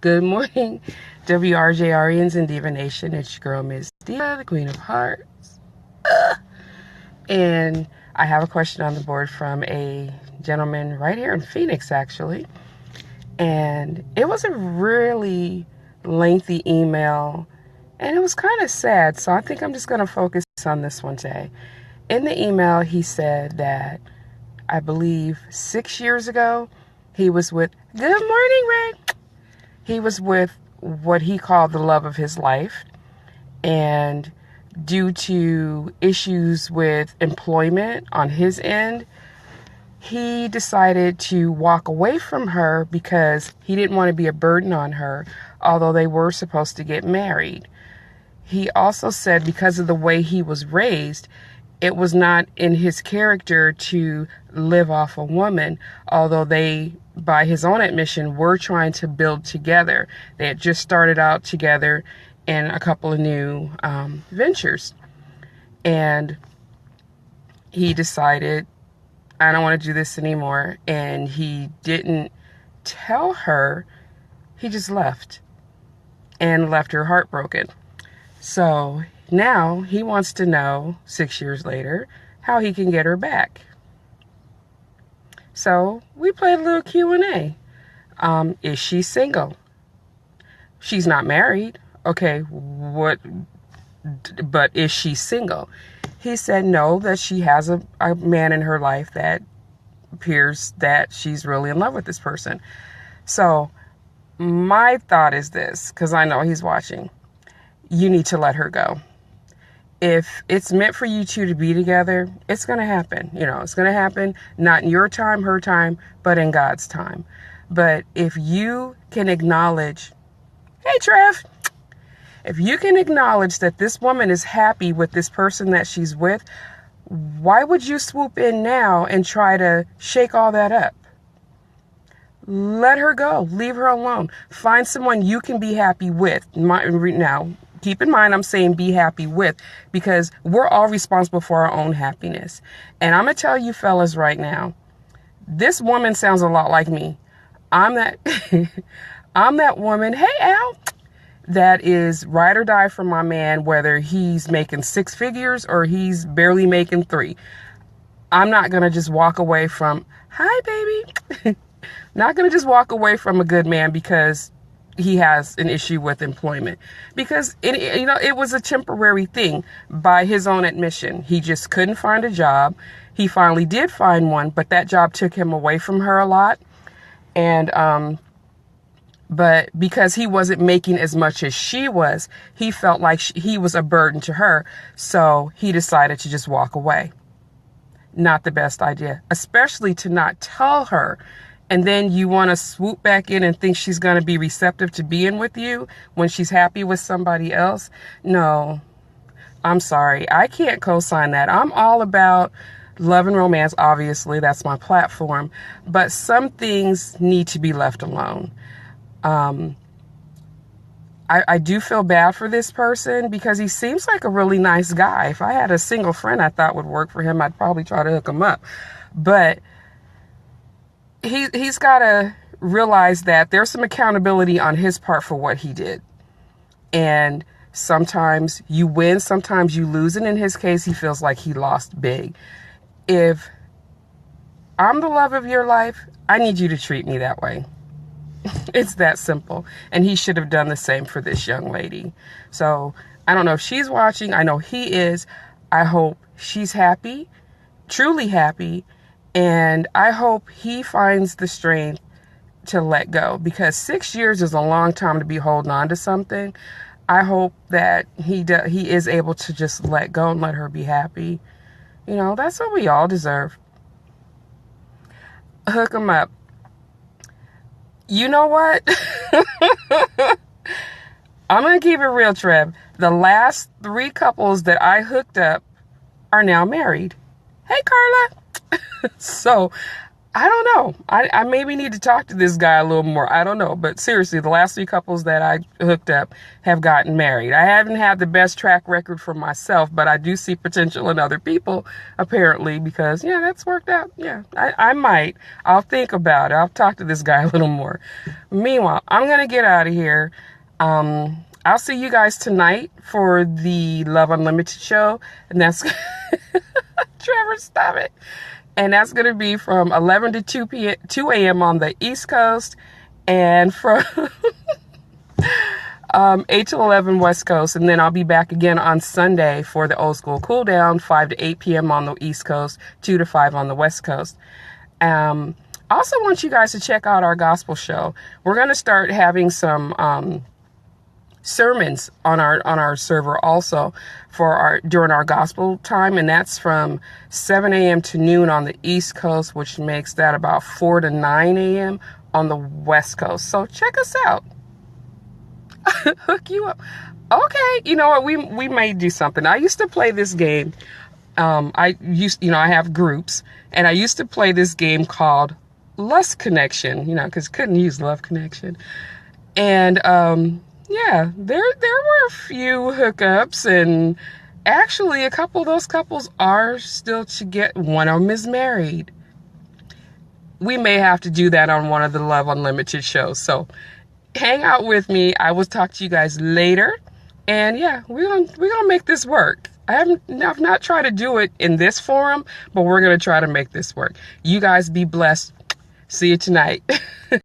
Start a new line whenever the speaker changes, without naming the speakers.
Good morning, WRJRians and Deeva Nation. It's your girl, Miss Deeva, the Queen of Hearts. And I have a question on the board from a gentleman right here in Phoenix, actually. And it was a really lengthy email, and it was kind of sad. So I think I'm just going to focus on this one today. In the email, he said that I believe 6 years ago, he was with, good morning, Ray. He was with what he called the love of his life, and due to issues with employment on his end, he decided to walk away from her because he didn't want to be a burden on her, although they were supposed to get married. He also said because of the way he was raised, it was not in his character to live off a woman, although they, by his own admission, were trying to build together. They had just started out together in a couple of new ventures. And he decided, I don't want to do this anymore. And he didn't tell her. He just left and left her heartbroken. So now he wants to know, 6 years later, how he can get her back. So we played a little Q&A. Is she single? She's not married. Okay, but is she single? He said no, that she has a man in her life that appears that she's really in love with this person. So my thought is this, because I know he's watching. You need to let her go. If it's meant for you two to be together, it's going to happen. It's going to happen, not in your time, her time, but in God's time. But if you can acknowledge, hey, Trev, if you can acknowledge that this woman is happy with this person that she's with, why would you swoop in now and try to shake all that up? Let her go. Leave her alone. Find someone you can be happy with. Now, keep in mind, I'm saying be happy with, because we're all responsible for our own happiness. And I'm going to tell you fellas right now, this woman sounds a lot like me. I'm that, I'm that woman, hey Al, that is ride or die for my man, whether he's making 6 figures or he's barely making 3. I'm not going to just walk away from, hi baby, not going to just walk away from a good man because he has an issue with employment, because it was a temporary thing by his own admission. He just couldn't find a job. He finally did find one, but that job took him away from her a lot. And, but because he wasn't making as much as she was, he felt like he was a burden to her. So he decided to just walk away. Not the best idea, especially to not tell her. And then you want to swoop back in and think she's going to be receptive to being with you when she's happy with somebody else. No, I'm sorry. I can't co-sign that. I'm all about love and romance. Obviously, that's my platform. But some things need to be left alone. I do feel bad for this person because he seems like a really nice guy. If I had a single friend I thought would work for him, I'd probably try to hook him up. But he's got to realize that there's some accountability on his part for what he did. And sometimes you win, sometimes you lose. And in his case, he feels like he lost big. If I'm the love of your life, I need you to treat me that way. It's that simple. And he should have done the same for this young lady. So I don't know if she's watching. I know he is. I hope she's happy, truly happy. And I hope he finds the strength to let go, because 6 years is a long time to be holding on to something. I hope that he is able to just let go and let her be happy. That's what we all deserve. Hook him up. You know what? I'm going to keep it real, Trev. The last 3 couples that I hooked up are now married. Hey, Carla. So I don't know. I maybe need to talk to this guy a little more. I don't know. But seriously, the last 3 couples that I hooked up have gotten married. I haven't had the best track record for myself, but I do see potential in other people, apparently, because, yeah, that's worked out. Yeah, I might. I'll think about it. I'll talk to this guy a little more. Meanwhile, I'm going to get out of here. I'll see you guys tonight for the Love Unlimited show. And that's... Trevor, stop it. And that's going to be from 11 to 2 a.m. on the East Coast, and from 8 to 11 West Coast. And then I'll be back again on Sunday for the Old School Cool Down, 5 to 8 p.m. on the East Coast, 2 to 5 on the West Coast. Also want you guys to check out our gospel show. We're going to start having some sermons on our server also for during our gospel time, and that's from 7 a.m. to noon on the East Coast, which makes that about 4 to 9 a.m. on the West Coast. So check us out. Hook you up. Okay, you know what, we may do something. I used to play this game. I have groups, and I used to play this game called Lust Connection, because couldn't use Love Connection. And yeah, there were a few hookups, and actually a couple of those couples are still together. One of them is married. We may have to do that on one of the Love Unlimited shows. So hang out with me. I will talk to you guys later. And yeah, we're gonna make this work. I've not tried to do it in this forum, but we're gonna try to make this work. You guys be blessed. See you tonight.